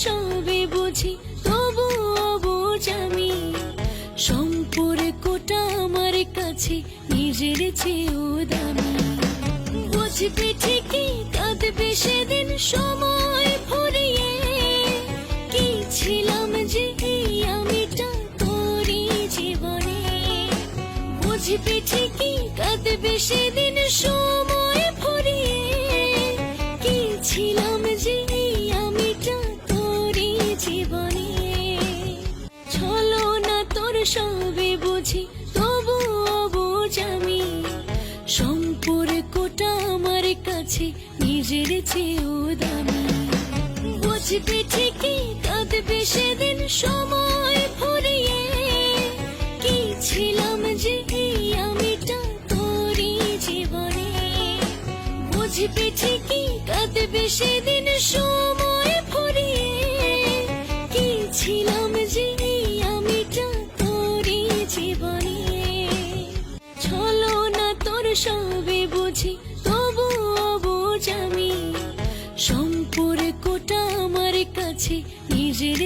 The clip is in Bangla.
সবে বুঝি তবুও বোঝ আমি। সম্পর্কটা আমার কাছে নিজের চেয়েও দামি। বুঝবে ঠিকই কাঁদবে সেদিন সময় ফুরিয়ে, কি ছিলাম যে এই আমিটা তোরই জীবনে। বুঝবে ঠিকই কাঁদবে সেদিন সময় ফুরিয়ে, কি ছিলাম যে এই আমিটা তোরই জীবনে। চলো না তোর সবে বুঝি তবুও বোঝ আমি। সম্পর্কটা আমার কাছে নিজের চেয়েও দামি। বুঝবে ঠিকই কাঁদবে সেদিন সময় ফুরিয়ে, কি ছিলাম যে এই আমিটা তোরই জীবনে। বুঝবে ঠিকই কাঁদবে সেদিন সময় ফুরিয়ে, কি ছিলাম যে এই আমিটা তোরই জীবনে। চলো না তোর সবে বুঝি তবুও বোঝ আমি। সম্পর্কটা আমার কাছে নিজের